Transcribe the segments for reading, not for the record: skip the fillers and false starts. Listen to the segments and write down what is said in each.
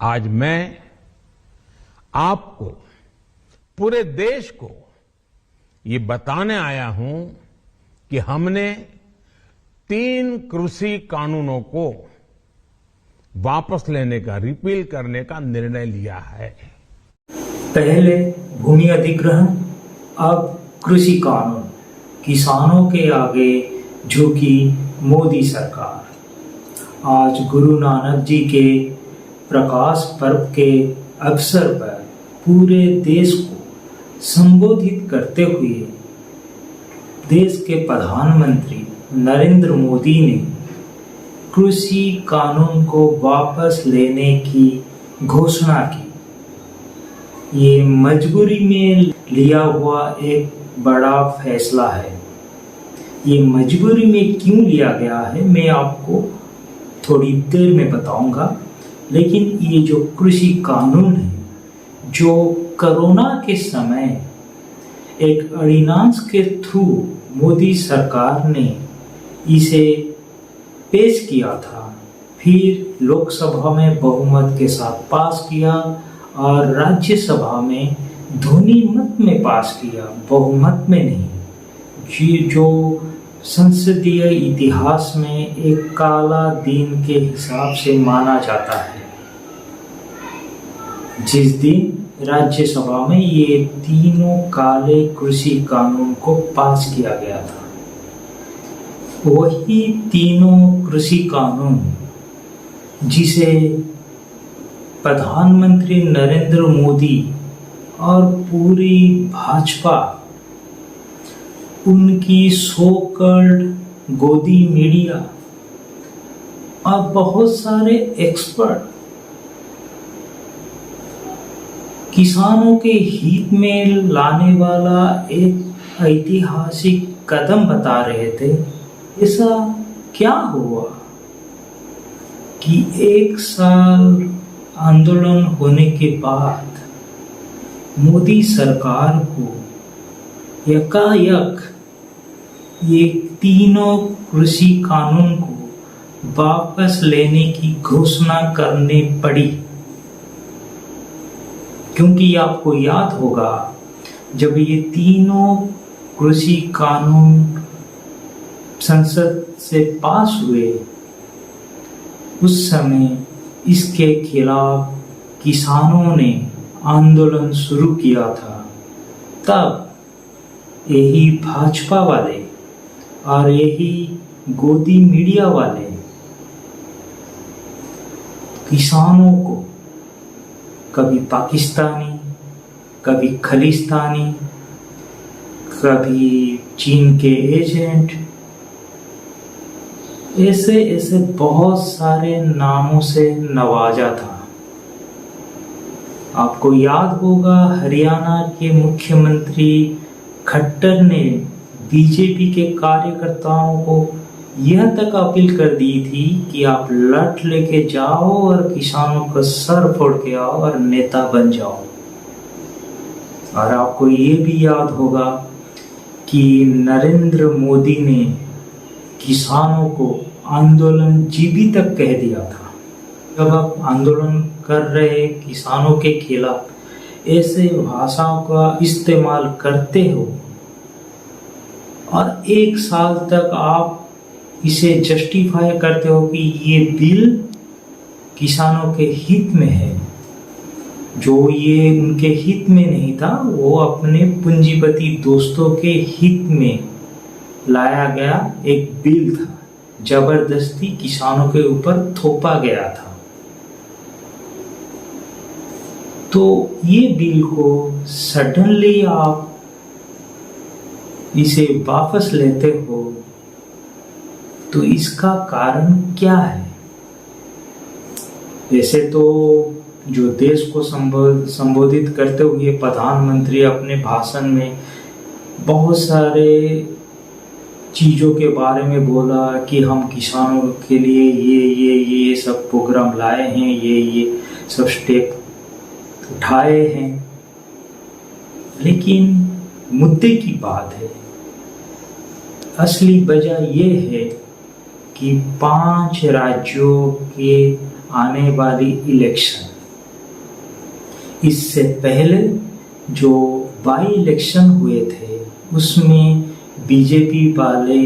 आज मैं आपको, पूरे देश को ये बताने आया हूं कि हमने 3 कृषि कानूनों को वापस लेने का, रिपील करने का निर्णय लिया है। पहले भूमि अधिग्रहण, अब कृषि कानून। किसानों के आगे झुकी मोदी सरकार। आज गुरु नानक जी के प्रकाश पर्व के अवसर पर पूरे देश को संबोधित करते हुए देश के प्रधानमंत्री नरेंद्र मोदी ने कृषि कानून को वापस लेने की घोषणा की। ये मजबूरी में लिया हुआ एक बड़ा फैसला है। ये मजबूरी में क्यों लिया गया है मैं आपको थोड़ी देर में बताऊंगा, लेकिन ये जो कृषि कानून है, जो कोरोना के समय एक ऑर्डिनेंस के थ्रू मोदी सरकार ने इसे पेश किया था, फिर लोकसभा में बहुमत के साथ पास किया और राज्यसभा में ध्वनि मत में पास किया, बहुमत में नहीं। जो संसदीय इतिहास में एक काला दिन के हिसाब से माना जाता है, जिस दिन राज्यसभा में ये तीनों काले कृषि कानून को पास किया गया था। वही तीनों कृषि कानून जिसे प्रधानमंत्री नरेंद्र मोदी और पूरी भाजपा, उनकी सो कॉल्ड गोदी मीडिया और बहुत सारे एक्सपर्ट किसानों के हित में लाने वाला एक ऐतिहासिक कदम बता रहे थे। ऐसा क्या हुआ कि 1 साल आंदोलन होने के बाद मोदी सरकार को एकाएक ये तीनों कृषि कानून को वापस लेने की घोषणा करनी पड़ी? क्योंकि आपको याद होगा, जब ये तीनों कृषि कानून संसद से पास हुए, उस समय इसके खिलाफ किसानों ने आंदोलन शुरू किया था। तब यही भाजपा वाले और यही गोदी मीडिया वाले किसानों को कभी पाकिस्तानी, कभी खलिस्तानी, कभी चीन के एजेंट, ऐसे ऐसे बहुत सारे नामों से नवाजा था। आपको याद होगा, हरियाणा के मुख्यमंत्री खट्टर ने बीजेपी के कार्यकर्ताओं को यह तक अपील कर दी थी कि आप लठ लेके जाओ और किसानों का सर फोड़ के आओ और नेता बन जाओ। और आपको ये भी याद होगा कि नरेंद्र मोदी ने किसानों को आंदोलन जीवी तक कह दिया था। जब आप आंदोलन कर रहे किसानों के खिलाफ ऐसे भाषाओं का इस्तेमाल करते हो और 1 साल तक आप इसे जस्टिफाई करते हो कि ये बिल किसानों के हित में है, जो ये उनके हित में नहीं था, वो अपने पूंजीपति दोस्तों के हित में लाया गया एक बिल था, जबरदस्ती किसानों के ऊपर थोपा गया था। तो ये बिल को सडनली आप इसे वापस लेते हो, तो इसका कारण क्या है? वैसे तो जो देश को संबोधित करते हुए प्रधानमंत्री अपने भाषण में बहुत सारे चीज़ों के बारे में बोला कि हम किसानों के लिए ये सब प्रोग्राम लाए हैं, ये सब स्टेप उठाए हैं, लेकिन मुद्दे की बात है, असली वजह ये है कि 5 राज्यों के आने वाली इलेक्शन, इससे पहले जो बाई इलेक्शन हुए थे उसमें बीजेपी वाले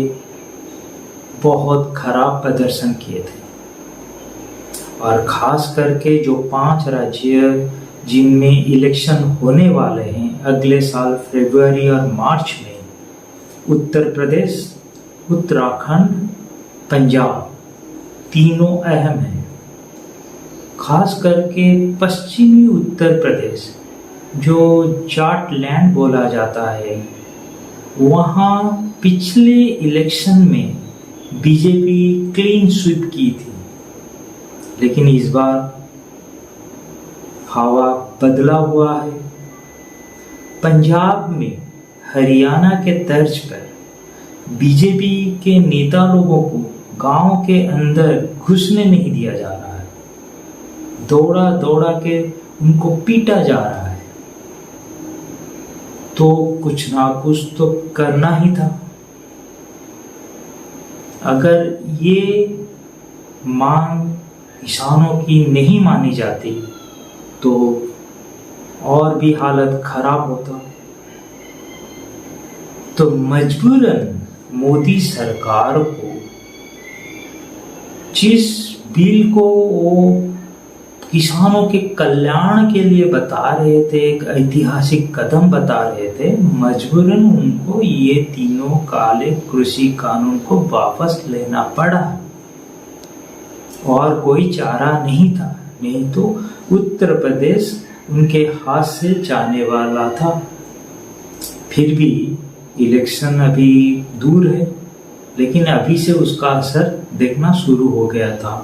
बहुत खराब प्रदर्शन किए थे, और ख़ास करके जो 5 राज्य जिनमें इलेक्शन होने वाले हैं अगले साल फरवरी और मार्च में, उत्तर प्रदेश, उत्तराखंड, पंजाब, तीनों अहम हैं। खास करके पश्चिमी उत्तर प्रदेश जो जाट लैंड बोला जाता है, वहाँ पिछले इलेक्शन में बीजेपी क्लीन स्वीप की थी, लेकिन इस बार हवा बदला हुआ है। पंजाब में हरियाणा के तर्ज पर बीजेपी के नेता लोगों को गांव के अंदर घुसने नहीं दिया जा रहा है, दौड़ा दौड़ा के उनको पीटा जा रहा है। तो कुछ ना कुछ तो करना ही था। अगर ये मांग किसानों की नहीं मानी जाती तो और भी हालत खराब होता। तो मजबूरन मोदी सरकार को जिस बिल को वो किसानों के कल्याण के लिए बता रहे थे, एक ऐतिहासिक कदम बता रहे थे, मजबूरन उनको ये तीनों काले कृषि कानून को वापस लेना पड़ा, और कोई चारा नहीं था। नहीं तो उत्तर प्रदेश उनके हाथ से जाने वाला था। फिर भी इलेक्शन अभी दूर है, लेकिन अभी से उसका असर देखना शुरू हो गया था।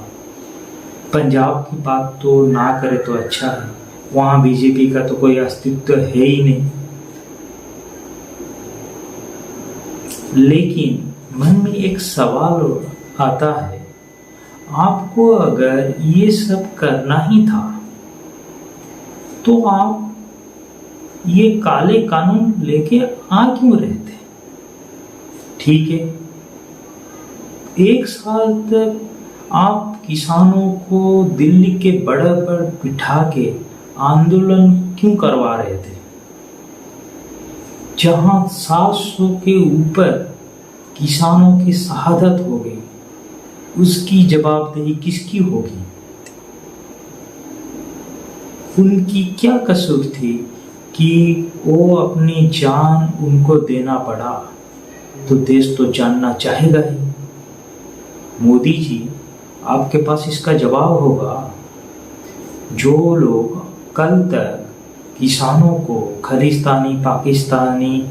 पंजाब की बात तो ना करे तो अच्छा है, वहाँ बीजेपी का तो कोई अस्तित्व है ही नहीं। लेकिन मन में एक सवाल आता है, आपको अगर ये सब करना ही था तो आप ये काले कानून लेके आ क्यों रहे थे? ठीक है, 1 साल तक आप किसानों को दिल्ली के बड़े पर बिठा के आंदोलन क्यों करवा रहे थे? जहां 700 के ऊपर किसानों की शहादत हो गई, उसकी जवाबदेही किसकी होगी? उनकी क्या कसूर थी कि वो अपनी जान उनको देना पड़ा? तो देश तो जानना चाहेगा ही। मोदी जी, आपके पास इसका जवाब होगा। जो लोग कल तक किसानों को खालिस्तानी, पाकिस्तानी,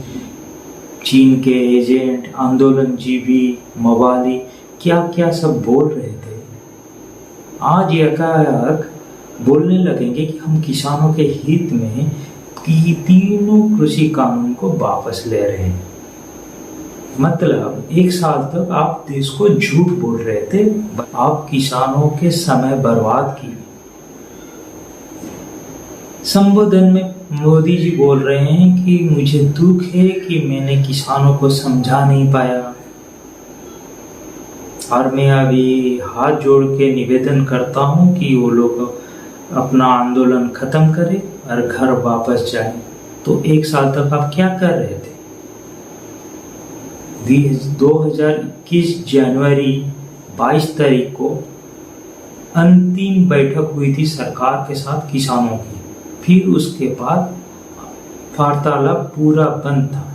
चीन के एजेंट, आंदोलनजीवी, मवाली, क्या क्या सब बोल रहे थे, आज एकाएक बोलने लगेंगे कि हम किसानों के हित में तीनों कृषि कानून को वापस ले रहे हैं। मतलब 1 साल तक आप देश को झूठ बोल रहे थे, आप किसानों के समय बर्बाद किए। संबोधन में मोदी जी बोल रहे हैं कि मुझे दुख है कि मैंने किसानों को समझा नहीं पाया, और मैं अभी हाथ जोड़ के निवेदन करता हूं कि वो लोग अपना आंदोलन खत्म करें और घर वापस जाएं। तो 1 साल तक आप क्या कर रहे थे? 2021 जनवरी 22 तारीख को अंतिम बैठक हुई थी सरकार के साथ किसानों की। फिर उसके बाद वार्तालाप पूरा बंद था।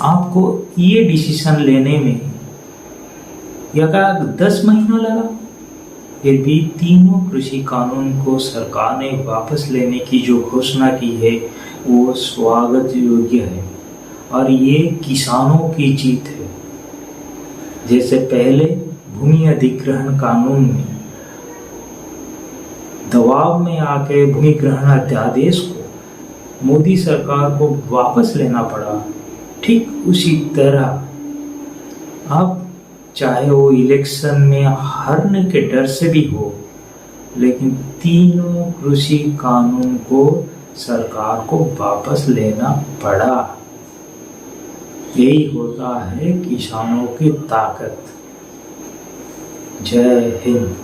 आपको ये डिसीजन लेने में या 10 महीना लगा। फिर भी तीनों कृषि कानून को सरकार ने वापस लेने की जो घोषणा की है वो स्वागत योग्य है, और ये किसानों की जीत है। जैसे पहले भूमि अधिग्रहण कानून में दबाव में आके भूमि ग्रहण अध्यादेश को मोदी सरकार को वापस लेना पड़ा, ठीक उसी तरह अब चाहे वो इलेक्शन में हारने के डर से भी हो, लेकिन तीनों कृषि कानून को सरकार को वापस लेना पड़ा। यही होता है किसानों की ताकत। जय हिंद।